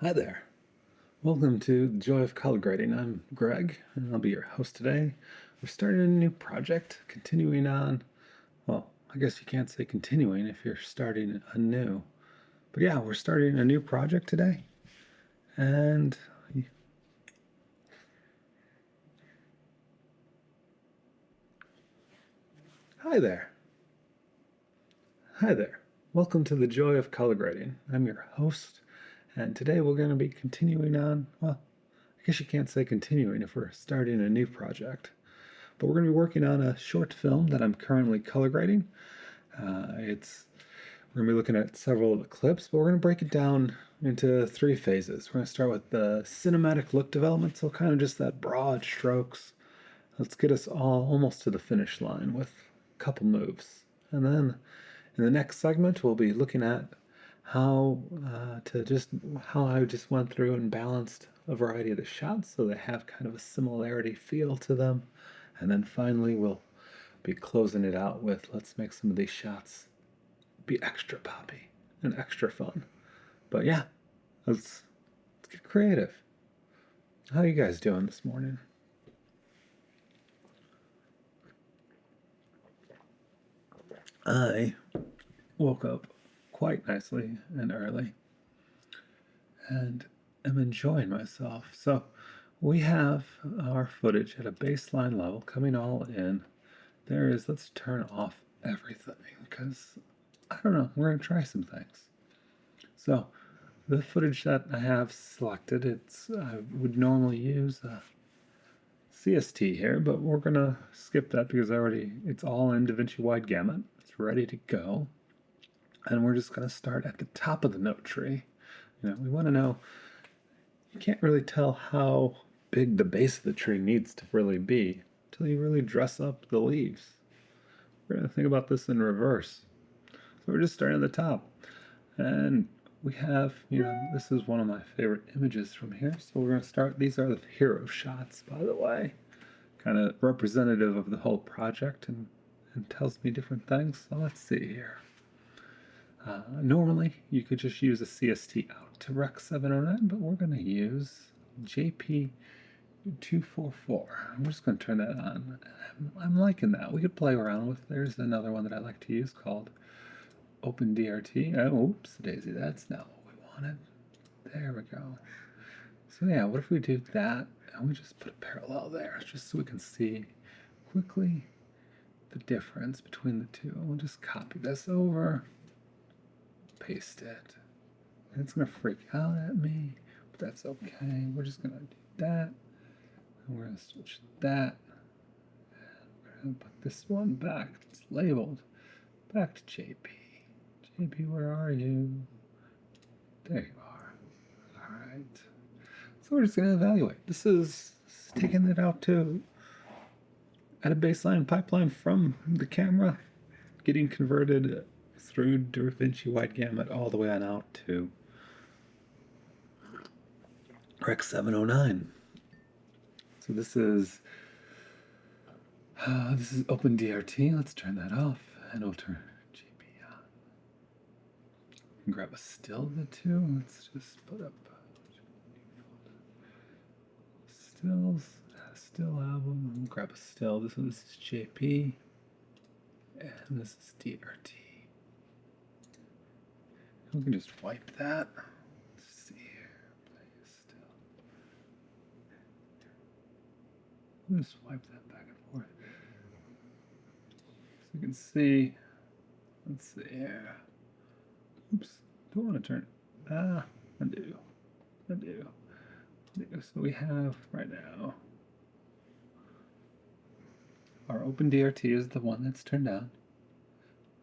Hi there. Welcome to The Joy of Color Grading. I'm Greg, and I'll be your host today. We're starting a new project, continuing on. Well, I guess you can't say continuing if you're starting anew. But yeah, we're starting a new project today. And hi there. Hi there. Welcome to The Joy of Color Grading. I'm your host, and today we're going to be continuing on. Well, I guess you can't say continuing if we're starting a new project. But we're going to be working on a short film that I'm currently color grading. We're going to be looking at several of the clips, but we're going to break it down into three phases. We're going to start with the cinematic look development, so kind of just that broad strokes. Let's get us all almost to the finish line with a couple moves. And then in the next segment, we'll be looking at how I just went through and balanced a variety of the shots so they have kind of a similarity feel to them. And then finally, we'll be closing it out with let's make some of these shots be extra poppy and extra fun. But yeah, let's get creative. How are you guys doing this morning? I woke up quite nicely and early and am enjoying myself. So we have our footage at a baseline level coming all in. Let's turn off everything because I don't know, we're going to try some things. So the footage that I have selected, I would normally use a CST here, but we're going to skip that because it's all in DaVinci Wide Gamut. It's ready to go. And we're just going to start at the top of the note tree. We want to know, you can't really tell how big the base of the tree needs to really be until you really dress up the leaves. We're going to think about this in reverse. So we're just starting at the top. And we have, this is one of my favorite images from here. So we're going to start, these are the hero shots, by the way. Kind of representative of the whole project and tells me different things. So let's see here. Normally, you could just use a CST out to Rec 709, but we're going to use JP244. I'm just going to turn that on. I'm liking that. We could play around with. There's another one that I like to use called OpenDRT. Oh, oops, daisy, that's not what we wanted. There we go. So yeah, what if we do that and we just put a parallel there just so we can see quickly the difference between the two. We'll just copy this over, paste it. And it's going to freak out at me, but that's okay. We're just going to do that. And we're going to switch that. And we're going to put this one back. It's labeled. Back to JP. JP, where are you? There you are. All right. So we're just going to evaluate. This is taking it out at a baseline pipeline from the camera, getting converted through DaVinci Wide Gamut all the way on out to Rec 709. So this is OpenDRT. Let's turn that off, and we'll turn JP on. Grab a still of the two. Let's just put up stills. Still album. Grab a still. This is JP, and this is DRT. We can just wipe that. Let's see here. Play still. We'll just wipe that back and forth. So you can see. Let's see here. Oops. Don't want to turn. Undo. So we have right now. Our OpenDRT is the one that's turned on.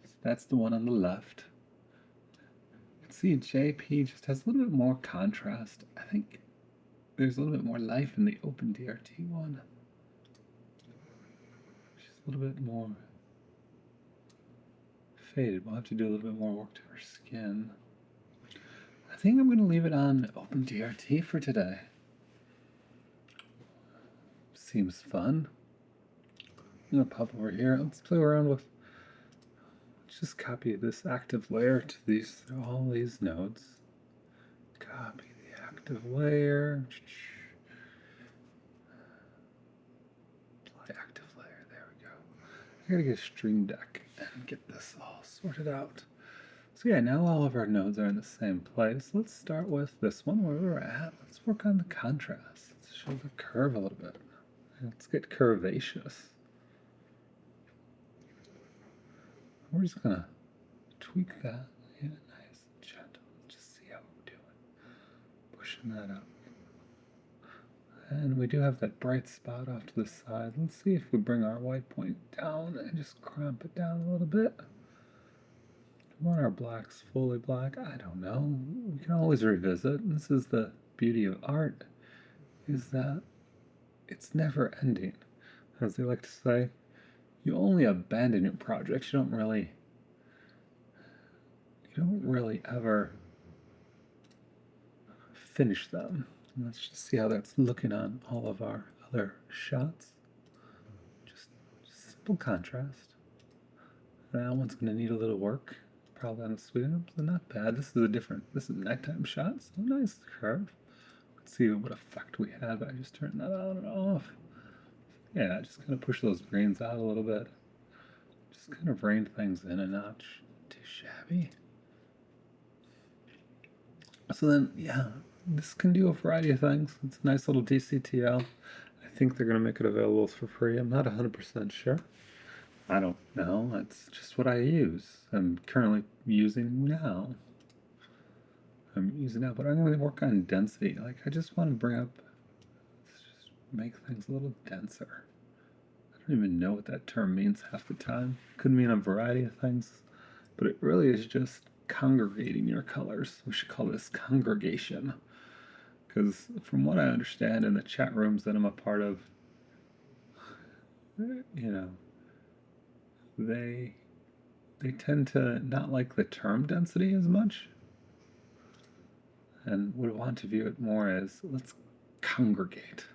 So that's the one on the left. You can see JP just has a little bit more contrast. I think there's a little bit more life in the OpenDRT one. She's a little bit more faded. We'll have to do a little bit more work to her skin. I think I'm going to leave it on OpenDRT for today. Seems fun. I'm going to pop over here. Let's play around with. Let's just copy this active layer to all these nodes. Copy the active layer. Apply active layer. There we go. I gotta get a Stream Deck and get this all sorted out. So yeah, now all of our nodes are in the same place. Let's start with this one where we're at. Let's work on the contrast. Let's show the curve a little bit. Let's get curvaceous. We're just gonna tweak that. Yeah, nice, gentle. Just see how we're doing. Pushing that up. And we do have that bright spot off to the side. Let's see if we bring our white point down and just cramp it down a little bit. We want our blacks fully black. I don't know. We can always revisit. This is the beauty of art, is that it's never ending. As they like to say, you only abandon your projects. You don't really ever finish them. Let's just see how that's looking on all of our other shots. Just simple contrast. That one's going to need a little work, probably on the sweeten, so not bad. This is a nighttime shot, so nice curve. Let's see what effect we have by just turning that on and off. Yeah, just kind of push those greens out a little bit. Just kind of rein things in a notch. Too shabby. So then, yeah, this can do a variety of things. It's a nice little DCTL. I think they're going to make it available for free. I'm not 100% sure. I don't know. That's just what I use. I'm currently using now. But I'm going to work on density. Like, I just want to just make things a little denser. I don't even know what that term means half the time. It could mean a variety of things, but it really is just congregating your colors. We should call this congregation, because from what I understand in the chat rooms that I'm a part of, they tend to not like the term density as much and would want to view it more as let's congregate.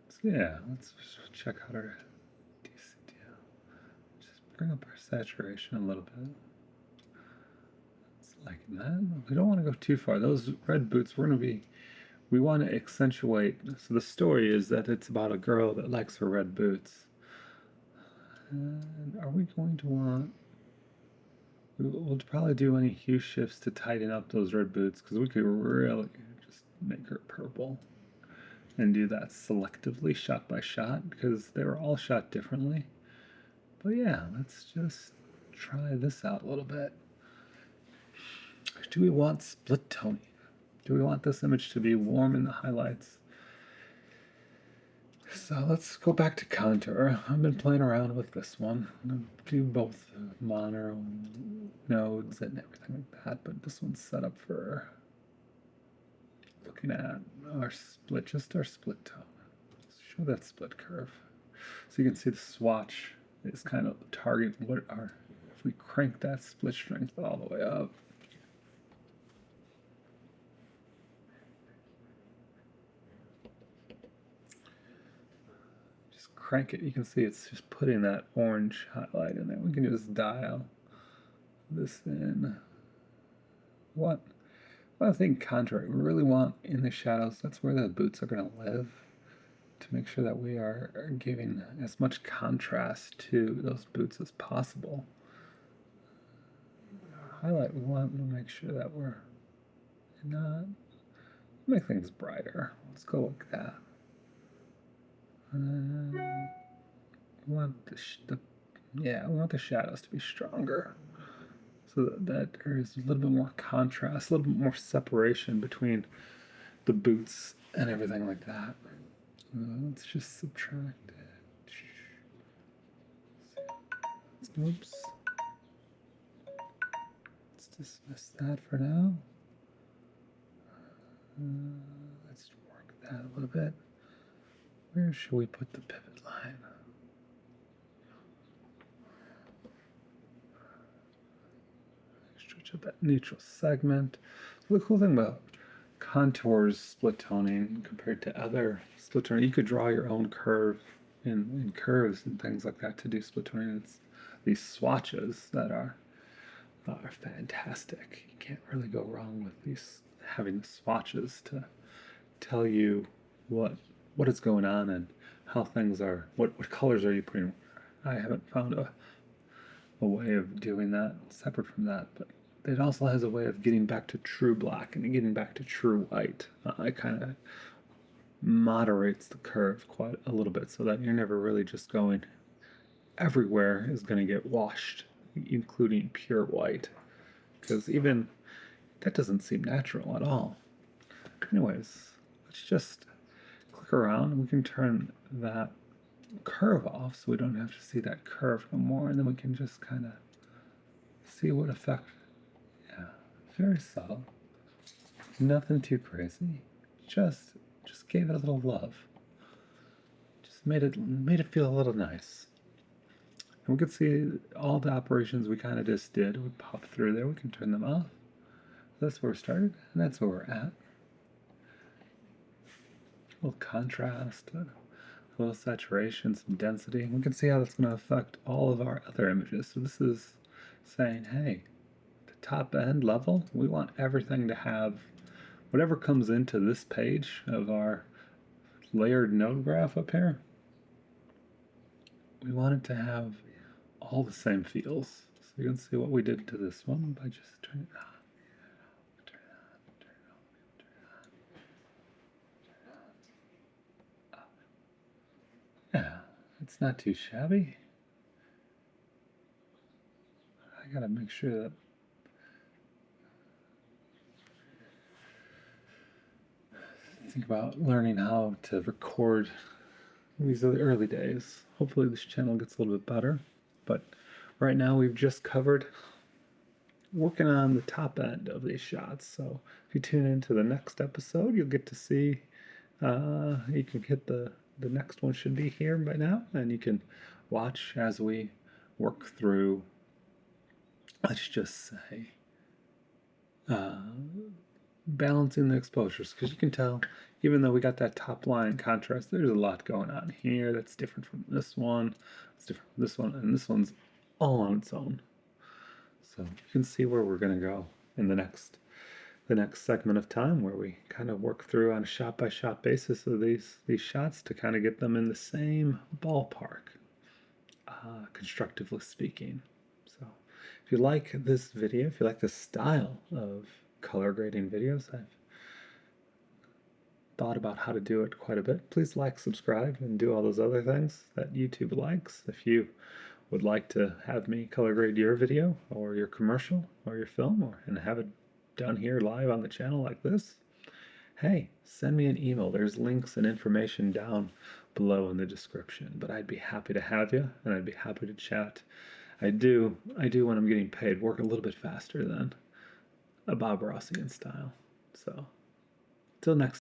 So yeah, let's check out our DCTL. Just bring up our saturation a little bit. Like that. We don't want to go too far. Those red boots, we want to accentuate. So the story is that it's about a girl that likes her red boots. And are we going to want, we'll probably do any hue shifts to tighten up those red boots, because we could really just make her purple and do that selectively shot by shot, because they were all shot differently. But yeah, let's just try this out a little bit. Do we want split toning? Do we want this image to be warm in the highlights? So let's go back to contour. I've been playing around with this one. I'm going to do both mono nodes and everything like that, but this one's set up for looking at our split, just our split tone. Let's show that split curve. So you can see the swatch is kind of target what our, if we crank that split strength all the way up. Crank it, you can see it's just putting that orange highlight in there. We can just dial this in. What I think contour we really want in the shadows, that's where the boots are going to live, to make sure that we are giving as much contrast to those boots as possible. Highlight, we want to make sure that we're not, make things brighter. Let's go like that. We want we want the shadows to be stronger, so that there is a little bit more contrast, a little bit more separation between the boots and everything like that. Let's just subtract it. Oops. Let's dismiss that for now. Let's work that a little bit. Where should we put the pivot line? Stretch up that neutral segment. So the cool thing about contours split toning compared to other split toning, you could draw your own curve in curves and things like that to do split toning. It's these swatches that are fantastic. You can't really go wrong with these having the swatches to tell you what is going on and how things are, what colors are you putting. I haven't found a way of doing that separate from that, but it also has a way of getting back to true black and getting back to true white. It kind of moderates the curve quite a little bit so that you're never really just going everywhere is going to get washed, including pure white, because even that doesn't seem natural at all. Anyways, let's just click around and we can turn that curve off so we don't have to see that curve no more, and then we can just kind of see what effect. Yeah, very subtle, nothing too crazy, just gave it a little love, just made it feel a little nice. And we can see all the operations we kind of just did. We pop through there, we can turn them off. That's where we started, and that's where we're at. A little contrast, a little saturation, some density. We can see how that's going to affect all of our other images. So this is saying, hey, the top end level, we want everything to have whatever comes into this page of our layered node graph up here. We want it to have all the same feels. So you can see what we did to this one by just turning it on. Yeah, it's not too shabby. I gotta make sure that think about learning how to record. These are the early days. Hopefully this channel gets a little bit better, but right now we've just covered working on the top end of these shots. So if you tune into the next episode, you'll get to see, you can hit the next one should be here by now, and you can watch as we work through, let's just say, balancing the exposures, because you can tell, even though we got that top line contrast, there's a lot going on here that's different from this one, it's different from this one, and this one's all on its own. So you can see where we're going to go in the next segment of time, where we kind of work through on a shot by shot basis of these shots to kind of get them in the same ballpark, constructively speaking. So if you like this video, if you like this style of color grading videos, I've thought about how to do it quite a bit. Please like, subscribe, and do all those other things that YouTube likes. If you would like to have me color grade your video or your commercial or your film, and have it done here live on the channel like this, hey, send me an email. There's links and information down below in the description. But I'd be happy to have you, and I'd be happy to chat. I do when I'm getting paid, work a little bit faster than a Bob Rossian style. So, till next